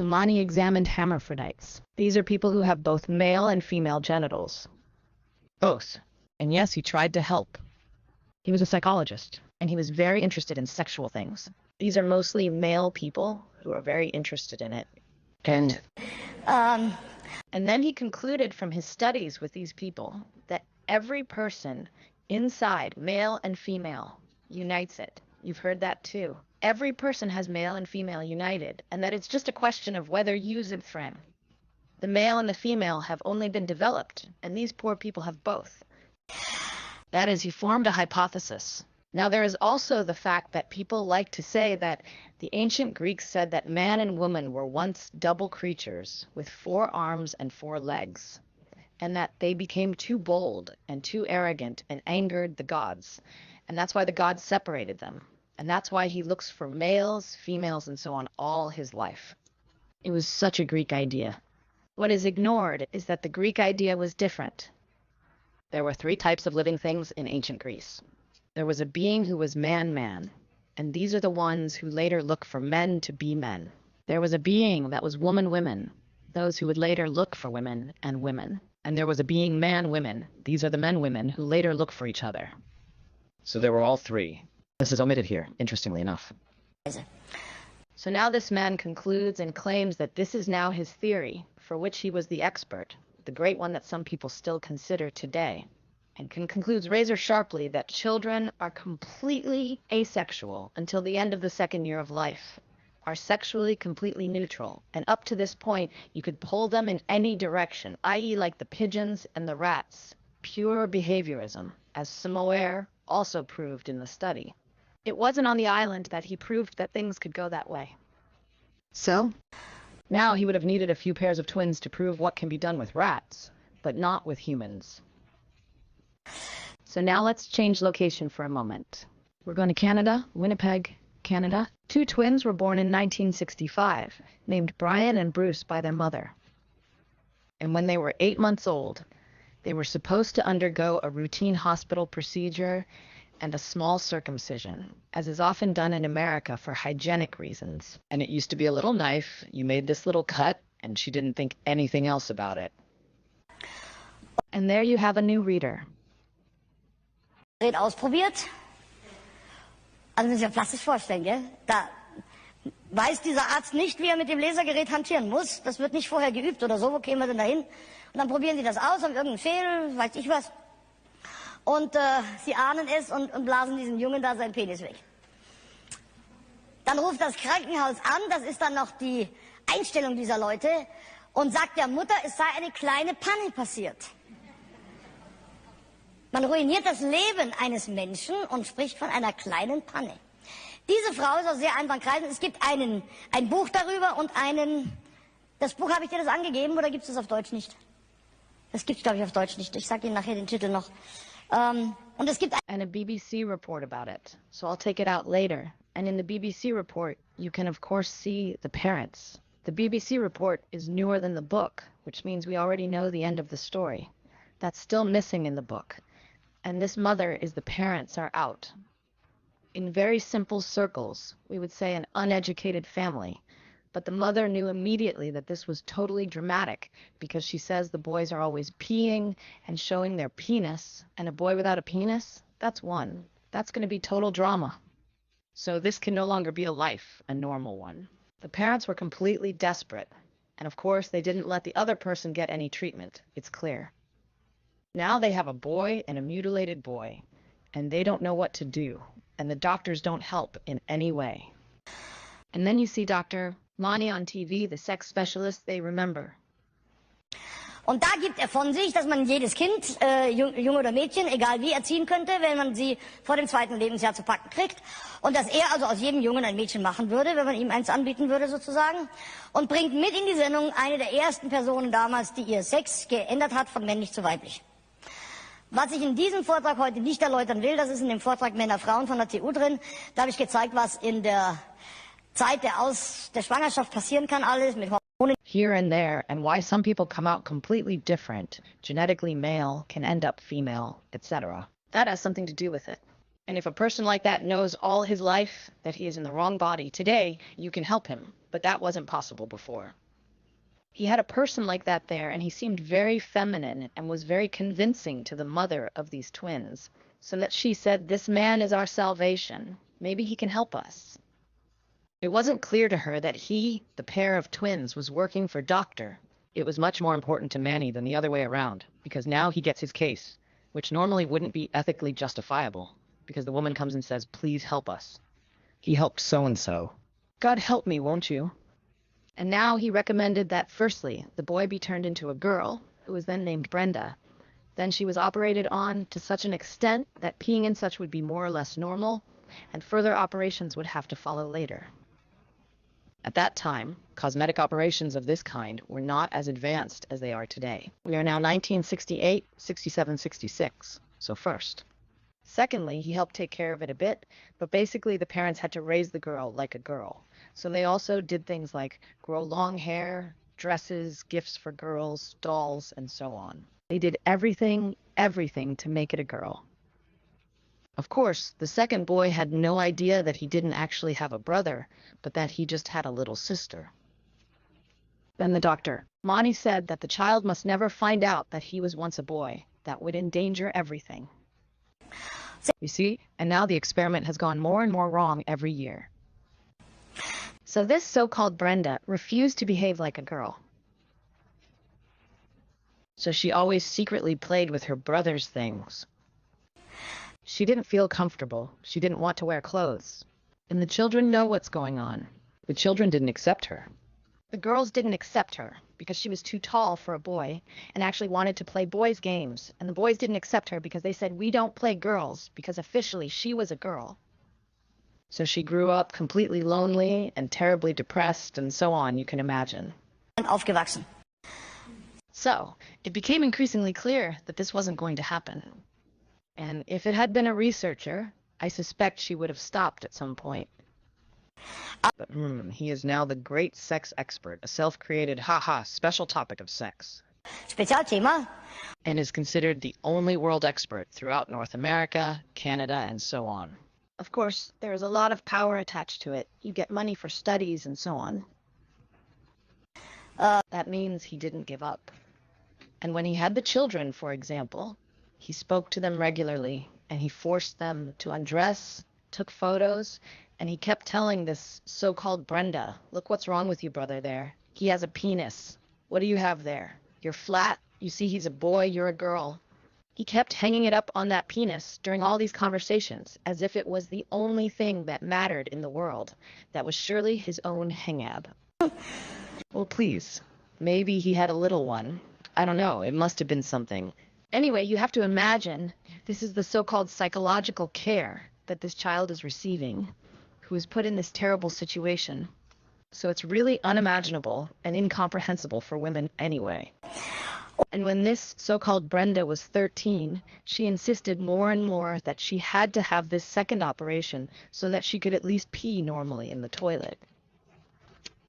Mani examined hermaphrodites. These are people who have both male and female genitals. Both. And yes, he tried to help. He was a psychologist, and he was very interested in sexual things. These are mostly male people who are very interested in it. And then he concluded from his studies with these people that every person inside, male and female, unites it. You've heard that too. Every person has male and female united, and that it's just a question of whether you use it. The male and the female have only been developed, and these poor people have both. That is, he formed a hypothesis. Now, there is also the fact that people like to say that the ancient Greeks said that man and woman were once double creatures with 4 arms and 4 legs, and that they became too bold and too arrogant and angered the gods, and that's why the gods separated them, and that's why he looks for males, females, and so on all his life. It was such a Greek idea. What is ignored is that the Greek idea was different. There were 3 types of living things in ancient Greece. There was a being who was man-man, and these are the ones who later look for men to be men. There was a being that was woman-women, those who would later look for women and women. And there was a being man-women, these are the men-women who later look for each other. So there were all 3. This is omitted here, interestingly enough. So now this man concludes and claims that this is now his theory, for which he was the expert, the great one that some people still consider today, and concludes razor sharply that children are completely asexual until the end of the 2nd year of life, are sexually completely neutral, and up to this point you could pull them in any direction, i.e. like the pigeons and the rats, pure behaviorism, as Samoer also proved in the study. It wasn't on the island that he proved that things could go that way. So, now he would have needed a few pairs of twins to prove what can be done with rats, but not with humans. So now let's change location for a moment. We're going to Canada, Winnipeg, Canada. 2 twins were born in 1965, named Brian and Bruce by their mother. And when they were 8 months old, they were supposed to undergo a routine hospital procedure and a small circumcision, as is often done in America for hygienic reasons. And it used to be a little knife. You made this little cut, and she didn't think anything else about it. And there you have a new reader. Ausprobiert. Also müssen Sie sich plastisch vorstellen, gell? Da weiß dieser Arzt nicht, wie er mit dem Lasergerät hantieren muss. Das wird nicht vorher geübt oder so. Wo kämen wir denn da hin? Und dann probieren Sie das aus, haben irgendeinen Fehl, weiß ich was. Und Sie ahnen es und blasen diesem Jungen da seinen Penis weg. Dann ruft das Krankenhaus an, das ist dann noch die Einstellung dieser Leute, und sagt der Mutter, es sei eine kleine Panne passiert. Man ruiniert das Leben eines Menschen und spricht von einer kleinen Panne. Diese Frau ist aus sehr einfachen Kreisen. Es gibt ein Buch darüber und das Buch, habe ich dir das angegeben, oder gibt es das auf Deutsch nicht? Das gibt es, glaube ich, auf Deutsch nicht. Ich sage Ihnen nachher den Titel noch. Und es gibt and a BBC report about it, so I'll take it out later. And in the BBC report, you can of course see the parents. The BBC report is newer than the book, which means we already know the end of the story. That's still missing in the book. And this mother is the parents are out. In very simple circles, we would say an uneducated family. But the mother knew immediately that this was totally dramatic, because she says the boys are always peeing and showing their penis, and a boy without a penis, that's one. That's going to be total drama. So this can no longer be a life, a normal one. The parents were completely desperate, and of course they didn't let the other person get any treatment, it's clear. Now they have a boy and a mutilated boy, and they don't know what to do, and the doctors don't help in any way. And then you see Dr. Mani on TV, the sex specialist they remember. Und da gibt er von sich, dass man jedes Kind, Junge oder Mädchen, egal wie, erziehen könnte, wenn man sie vor dem 2. Lebensjahr zu packen kriegt. Und dass er also aus jedem Jungen ein Mädchen machen würde, wenn man ihm eins anbieten würde sozusagen. Und bringt mit in die Sendung eine der ersten Personen damals, die ihr Sex geändert hat von männlich zu weiblich. Was ich in diesem Vortrag heute nicht erläutern will, das ist in dem Vortrag Männer, Frauen von der TU drin. Da habe ich gezeigt, was in der Zeit der Schwangerschaft passieren kann, alles mit Hormonen. Here and there, and why some people come out completely different, genetically male, can end up female, etc. That has something to do with it. And if a person like that knows all his life that he is in the wrong body today, you can help him. But that wasn't possible before. He had a person like that there, and he seemed very feminine and was very convincing to the mother of these twins, so that she said, "This man is our salvation. Maybe he can help us." It wasn't clear to her that he, the pair of twins, was working for Doctor. It was much more important to Manny than the other way around, because now he gets his case, which normally wouldn't be ethically justifiable, because the woman comes and says, "Please help us. He helped so-and-so. God help me, won't you?" And now he recommended that, firstly, the boy be turned into a girl, who was then named Brenda. Then she was operated on to such an extent that peeing and such would be more or less normal, and further operations would have to follow later. At that time, cosmetic operations of this kind were not as advanced as they are today. We are now 1968, 67, 66. So first. Secondly, he helped take care of it a bit, but basically the parents had to raise the girl like a girl. So they also did things like grow long hair, dresses, gifts for girls, dolls, and so on. They did everything to make it a girl. Of course, the second boy had no idea that he didn't actually have a brother, but that he just had a little sister. Then the doctor, Monty, said that the child must never find out that he was once a boy. That would endanger everything. You see, and now the experiment has gone more and more wrong every year. So this so-called Brenda refused to behave like a girl. So she always secretly played with her brother's things. She didn't feel comfortable. She didn't want to wear clothes. And the children know what's going on. The children didn't accept her. The girls didn't accept her because she was too tall for a boy and actually wanted to play boys' games. And the boys didn't accept her because they said, "We don't play girls," because officially she was a girl. So she grew up completely lonely and terribly depressed and so on, you can imagine. Aufgewachsen. So it became increasingly clear that this wasn't going to happen. And if it had been a researcher, I suspect she would have stopped at some point. But he is now the great sex expert, a self-created, special topic of sex. Spezialthema. And is considered the only world expert throughout North America, Canada, and so on. Of course, there is a lot of power attached to it. You get money for studies and so on. That means he didn't give up. And when he had the children, for example, he spoke to them regularly, and he forced them to undress, took photos, and he kept telling this so-called Brenda, "Look what's wrong with you, brother, there. He has a penis. What do you have there? You're flat. You see he's a boy, you're a girl." He kept hanging it up on that penis during all these conversations, as if it was the only thing that mattered in the world. That was surely his own hangab. Well, please. Maybe he had a little one. I don't know. It must have been something. Anyway, you have to imagine this is the so-called psychological care that this child is receiving, who is put in this terrible situation. So it's really unimaginable and incomprehensible for women anyway. And when this so-called Brenda was 13, she insisted more and more that she had to have this second operation so that she could at least pee normally in the toilet.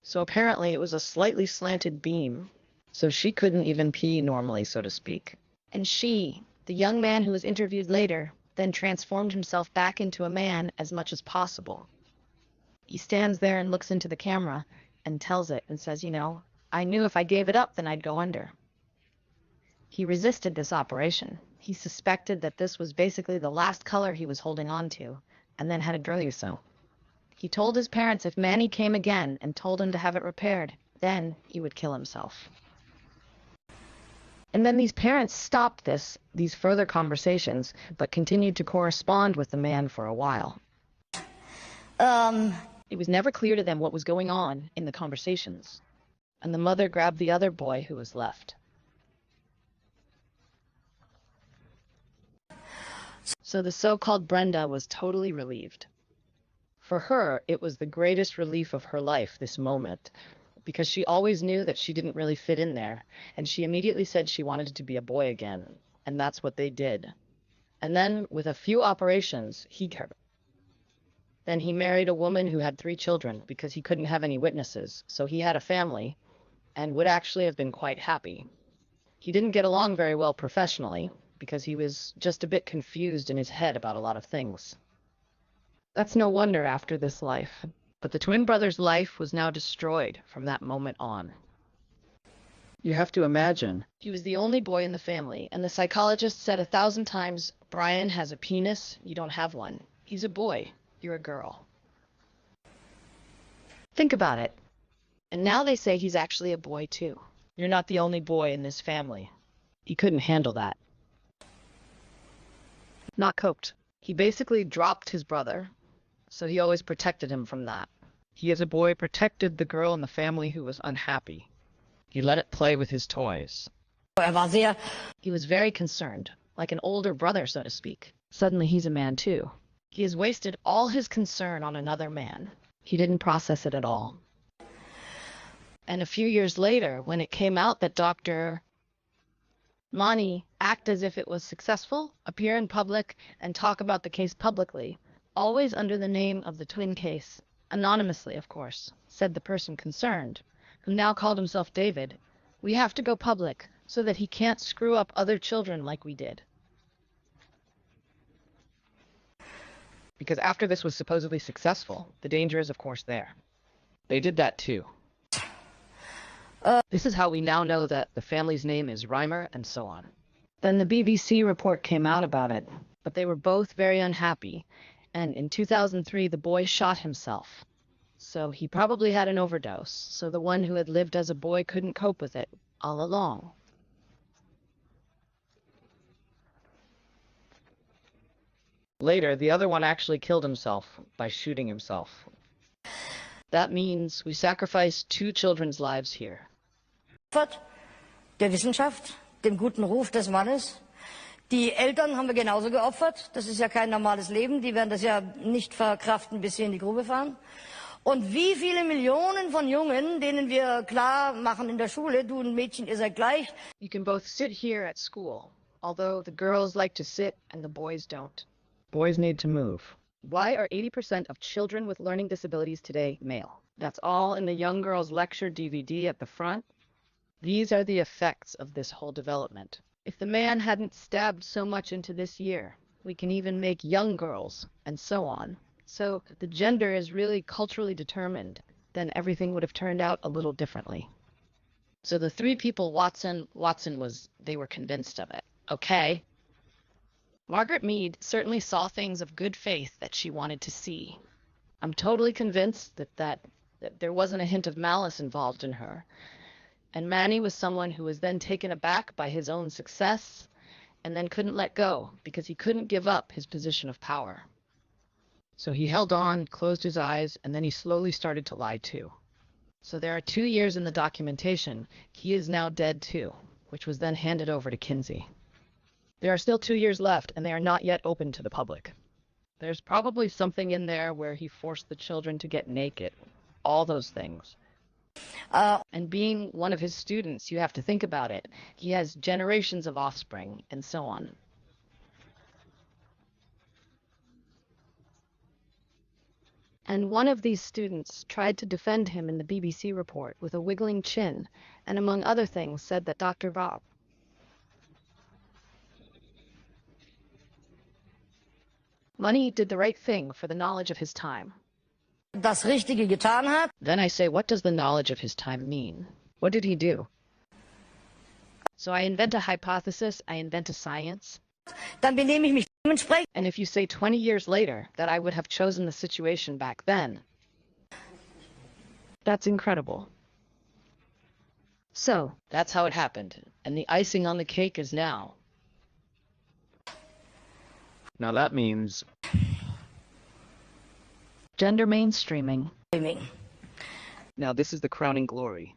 So apparently it was a slightly slanted beam, so she couldn't even pee normally, so to speak. And she, the young man who was interviewed later, then transformed himself back into a man as much as possible. He stands there and looks into the camera and tells it and says, "I knew if I gave it up, then I'd go under." He resisted this operation. He suspected that this was basically the last color he was holding on to, and then had a drug so. He told his parents if Manny came again and told him to have it repaired, then he would kill himself. And then these parents stopped these further conversations, but continued to correspond with the man for a while. It was never clear to them what was going on in the conversations. And the mother grabbed the other boy who was left. So the so-called Brenda was totally relieved. For her, it was the greatest relief of her life, this moment, because she always knew that she didn't really fit in there, and she immediately said she wanted to be a boy again, and that's what they did. And then, with a few operations, Then he married a woman who had 3 children, because he couldn't have any witnesses, so he had a family, and would actually have been quite happy. He didn't get along very well professionally, because he was just a bit confused in his head about a lot of things. That's no wonder after this life. But the twin brother's life was now destroyed from that moment on. You have to imagine. He was the only boy in the family, and the psychologist said 1,000 times, Brian has a penis, you don't have one. He's a boy, you're a girl. Think about it. And now they say he's actually a boy too. You're not the only boy in this family. He couldn't handle that. Not coped. He basically dropped his brother, so he always protected him from that. He as a boy protected the girl in the family who was unhappy. He let it play with his toys. He was very concerned, like an older brother, so to speak. Suddenly he's a man too. He has wasted all his concern on another man. He didn't process it at all. And a few years later, when it came out that Dr. Mani act as if it was successful, appear in public, and talk about the case publicly, always under the name of the twin case, anonymously, of course, said the person concerned, who now called himself David, we have to go public so that he can't screw up other children like we did. Because after this was supposedly successful, the danger is of course there. They did that too. This is how we now know that the family's name is Reimer and so on. Then the BBC report came out about it, but they were both very unhappy, and in 2003 the boy shot himself. So he probably had an overdose, so the one who had lived as a boy couldn't cope with it all along. Later, the other one actually killed himself by shooting himself. That means we sacrificed 2 children's lives here. Der Wissenschaft, dem guten Ruf des Mannes. Die Eltern haben wir genauso geopfert. Das ist ja kein normales Leben. Die werden das ja nicht verkraften, bis sie in die Grube fahren. Und wie viele Millionen von Jungen, denen wir klar machen in der Schule, du und Mädchen, ihr seid gleich. You can both sit here at school, although the girls like to sit and the boys don't. Boys need to move. Why are 80% of children with learning disabilities today male? That's all in the young girls lecture DVD at the front. These are the effects of this whole development. If the man hadn't stabbed so much into this year, we can even make young girls, and so on. So the gender is really culturally determined, then everything would have turned out a little differently. So the 3 people Watson they were convinced of it. Okay. Margaret Mead certainly saw things of good faith that she wanted to see. I'm totally convinced that there wasn't a hint of malice involved in her. And Manny was someone who was then taken aback by his own success and then couldn't let go because he couldn't give up his position of power. So he held on, closed his eyes, and then he slowly started to lie too. So there are 2 years in the documentation. He is now dead too, which was then handed over to Kinsey. There are still 2 years left, and they are not yet open to the public. There's probably something in there where he forced the children to get naked. All those things. And being one of his students, you have to think about it. He has generations of offspring, and so on. And one of these students tried to defend him in the BBC report with a wiggling chin, and among other things said that Dr. Bob Money did the right thing for the knowledge of his time. Das Richtige getan hat. Then I say, what does the knowledge of his time mean? What did he do? So I invent a hypothesis, I invent a science. Dann benehme ich mich dementsprechend. And if you say 20 years later that I would have chosen the situation back then, that's incredible. So, that's how it happened. And the icing on the cake is now. Now that means gender mainstreaming. Now this is the crowning glory.